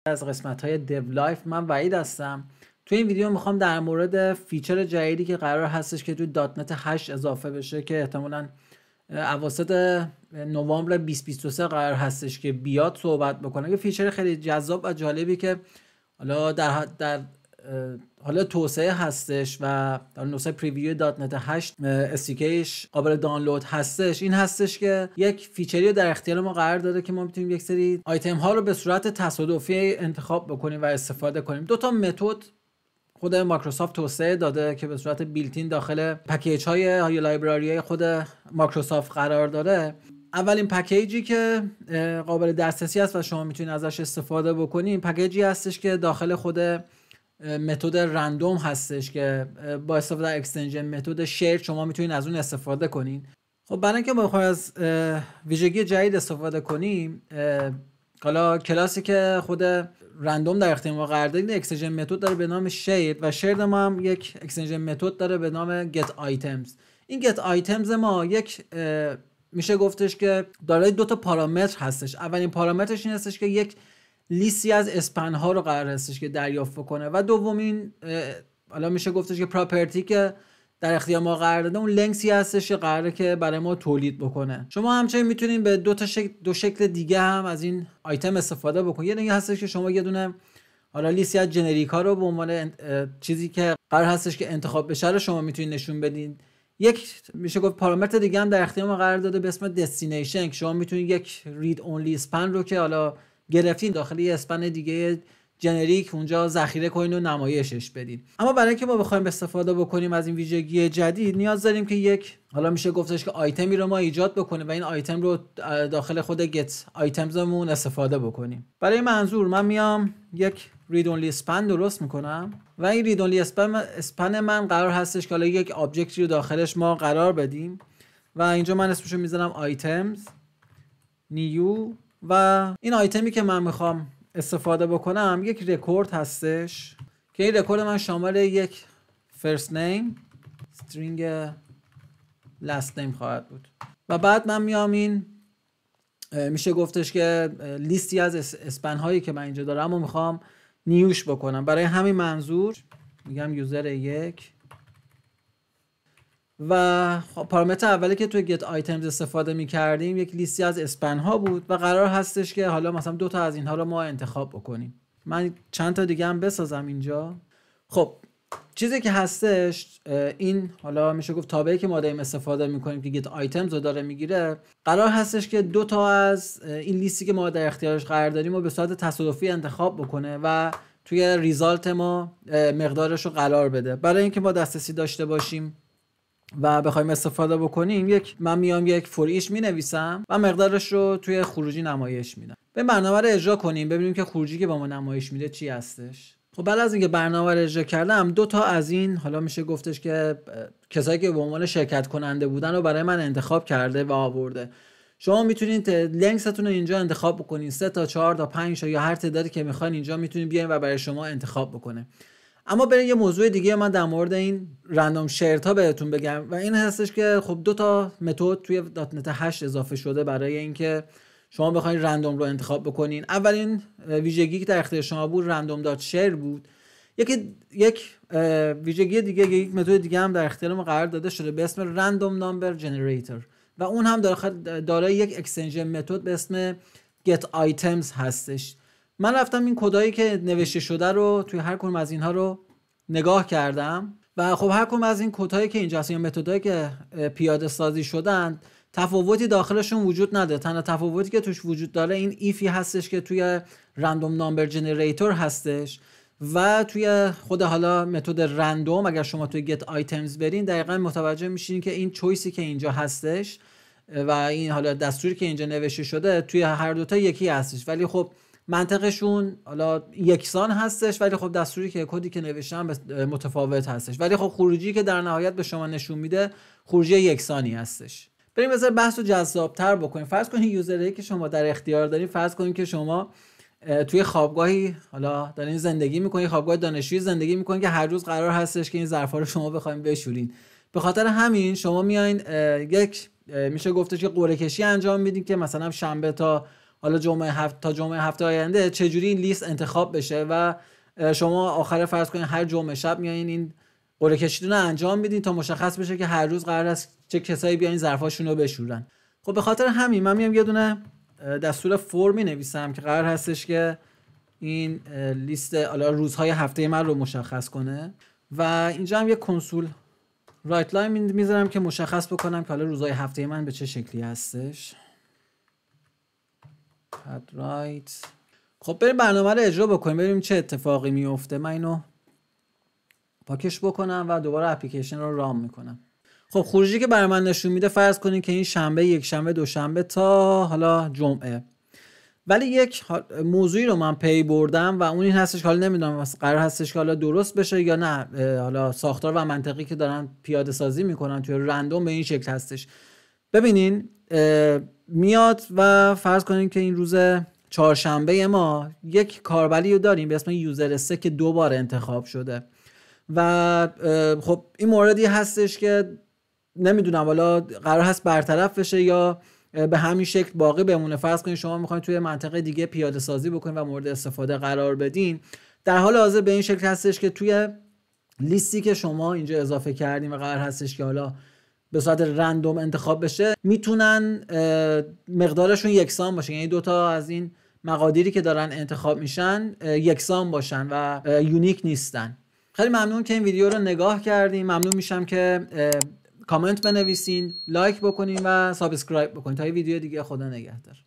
از قسمت‌های دیو لایف. من وحید هستم. تو این ویدیو میخوام در مورد فیچر جدیدی که قرار هستش که توی دات نت 8 اضافه بشه که احتمالاً اواسط نوامبر 2023 قرار هستش که بیاد صحبت بکنم. یه فیچر خیلی جذاب و جالبی که حالا در حالا توسعه هستش و در نسخه پریویو دات نت 8 استیکیش قابل دانلود هستش. این هستش که یک فیچری رو در اختیار ما قرار داده که ما میتونیم یک سری آیتم ها رو به صورت تصادفی انتخاب بکنیم و استفاده کنیم. دو تا متد خود مایکروسافت توسعه داده که به صورت بیلتین داخل پکیج های یا لایبراری های خود مایکروسافت قرار داره. اولین پکیجی که قابل دسترسی است و شما میتونید ازش استفاده بکنید پکیجی هستش که داخل خود متد رندوم هستش که با استفاده از اکستنشن متد شیر شما میتونید از اون استفاده کنین. خب برای اینکه ما بخوایم از ویژگی جدید استفاده کنیم، حالا کلاسی که خود رندوم در اختیار ما قرار دادیم اکستنشن متد داره به نام شیر و شیر ما هم یک اکستنشن متد داره به نام get items. این get items ما یک میشه گفتش که دارای دو تا پارامتر هستش. اولین پارامترش این هستش که یک لیستی از اسپن ها رو قرار هستش که دریافت کنه و دومین حالا میشه گفتش که پراپرتی که در اختیار ما قرار داده اون لنگسی هستش که قراره که برای ما تولید بکنه. شما همچنین میتونید به دو شکل دیگه هم از این آیتم استفاده بکنید. یه دیگه هستش که شما یه دونه حالا لیستی از جنریک ها رو به عنوان چیزی که قرار هستش که انتخاب بشه رو شما میتونید نشون بدین. یک میشه گفت پارامتر دیگه هم در اختیار ما قرار داده به اسم دستینیشن که شما میتونید یک رید اونلی اسپن رو که حالا گرفتین داخل یه اسپن دیگه جنریک اونجا ذخیره کنین و نمایشش بدین. اما برای اینکه ما بخوایم استفاده بکنیم از این ویژگی جدید نیاز داریم که یک حالا میشه گفتش که آیتمی رو ما ایجاد بکنیم و این آیتم رو داخل خود گت آیتمزمون استفاده بکنیم. برای منظور من میام یک رید اونلی اسپن درست میکنم و این رید اونلی اسپن من قرار هستش که حالا یک آبجکتی رو داخلش ما قرار بدیم و اینجا من اسمشو میذارم آیتمز نیو و این آیتمی که من میخوام استفاده بکنم یک رکورد هستش که این رکورد من شامل یک فرست نیم استرینگ لاست نیم خواهد بود و بعد من میام این میشه گفتش که لیستی از اسپن هایی که من اینجا دارم و میخوام نیوش بکنم. برای همین منظور میگم یوزر یک و پارامتر اولی که توی get items استفاده می‌کردیم یک لیستی از اسپن ها بود و قرار هستش که حالا مثلا دو تا از اینها رو ما انتخاب بکنیم. من چند تا دیگه هم بسازم اینجا. خب چیزی که هستش این حالا میشه گفت تابعی که ما داریم استفاده می‌کنیم که get items رو داره میگیره قرار هستش که دو تا از این لیستی که ما در اختیارش قرار داریم رو به صورت تصادفی انتخاب بکنه و توی ریزالت ما مقدارش رو قرار بده. برای اینکه ما دسترسی داشته باشیم و بخوایم استفاده بکنیم من میام یک فور ایچ مینویسم و مقدارش رو توی خروجی نمایش میدم. به برنامه رو اجرا کنیم ببینیم که خروجی که با ما نمایش میده چی هستش. خب بعد از اینکه برنامه رو اجرا کردم دو تا از این حالا میشه گفتش که کسایی که به عنوان شرکت کننده بودن رو برای من انتخاب کرده و آورده. شما میتونید لنگستون رو اینجا انتخاب بکنید 3 تا 4 تا 5 تا یا هر تعدادی که میخواین اینجا میتونید بیاین و برای شما انتخاب بکنه. اما برای یه موضوع دیگه من در مورد این رندوم شیرها بهتون بگم و این هستش که خب دو تا متد توی دات نت 8 اضافه شده برای اینکه شما بخواید رندوم رو انتخاب بکنین. اولین ویژگی که در اختیار شما بود رندوم دات شیر بود. یک ویژگی دیگه یک متد دیگه هم در اختیار ما قرار داده شده به اسم رندوم نامبر جنریتور و اون هم دارای یک اکستنشن متد به اسم get items هستش. من رفتم این کدایی که نوشته شده رو توی هر کدوم از اینها رو نگاه کردم و خب هر کدوم از این کدایی که اینجا هستن یا متدایی که پیاده سازی شدن تفاوتی داخلشون وجود نداره. تنها تفاوتی که توش وجود داره این ایفی هستش که توی رندوم نامبر جنریتور هستش و توی خود حالا متد رندوم اگر شما توی get items برین دقیقاً متوجه میشین که این چویسی که اینجا هستش و این حالا دستوری که اینجا نوشته شده توی هر دوتا یکی هستش ولی خب منطقشون حالا یکسان هستش ولی خب دستوری که کدی که نوشتم متفاوت هستش ولی خب خروجی که در نهایت به شما نشون میده خروجی یکسانی هستش. بریم مثلا بحث رو جذاب‌تر بکنیم. فرض کنید یوزری که شما در اختیار دارین فرض کنید که شما توی خوابگاهی حالا دارین زندگی میکنین، خوابگاه دانشجویی زندگی میکنین که هر روز قرار هستش که این ظرفا رو شما بخواید بشورین. به خاطر همین شما میایین یک میشه گفتش که قرعه کشی انجام میدین که مثلا شنبه تا حالا تا جمعه هفته آینده چجوری این لیست انتخاب بشه و شما آخر فرض کنین هر جمعه شب میایین این قرعه کشیتون رو انجام میدین تا مشخص بشه که هر روز قرار است چه کسایی بیاین ظرفاشون رو بشورن. خب به خاطر همین من میام یه دونه دستور فرم مینویسم که قرار هستش که این لیست حالا روزهای هفته من رو مشخص کنه و اینجا هم یه کنسول رایت لاین میذارم که مشخص بکنم که حالا روزهای هفته من به چه شکلی هستش. پد رایت. خب بریم برنامه رو اجرا بکنیم ببینیم چه اتفاقی میفته. من اینو پاکش بکنم و دوباره اپلیکیشن رو رام میکنم. خب خروجی که برای من نشون میده فرض کنین که این شنبه، یک شنبه، دوشنبه تا حالا جمعه. ولی یک موضوعی رو من پی بردم و اون این هستش که حالا نمیدونم قرار هستش که حالا درست بشه یا نه. حالا ساختار و منطقی که دارن پیاده سازی میکنن توی رندوم به این شکل هستش. ببینین میاد و فرض کنین که این روز چهارشنبه ما یک کاربری رو داریم به اسم یوزر 3 که 2 بار انتخاب شده و خب این موردی هستش که نمیدونم حالا قرار هست برطرف بشه یا به همین شکل باقی بمونه. فرض کنید شما میخواین توی منطقه دیگه پیاده سازی بکنین و مورد استفاده قرار بدین. در حال حاضر به این شکل هستش که توی لیستی که شما اینجا اضافه کردین و قرار هستش که حالا به صورت رندوم انتخاب بشه میتونن مقدارشون یکسان باشه، یعنی دوتا از این مقادیری که دارن انتخاب میشن یکسان باشن و یونیک نیستن. خیلی ممنون که این ویدیو رو نگاه کردین. ممنون میشم که کامنت بنویسین، لایک بکنین و سابسکرایب بکنین. تا یه ویدیو دیگه، خدا نگهدار.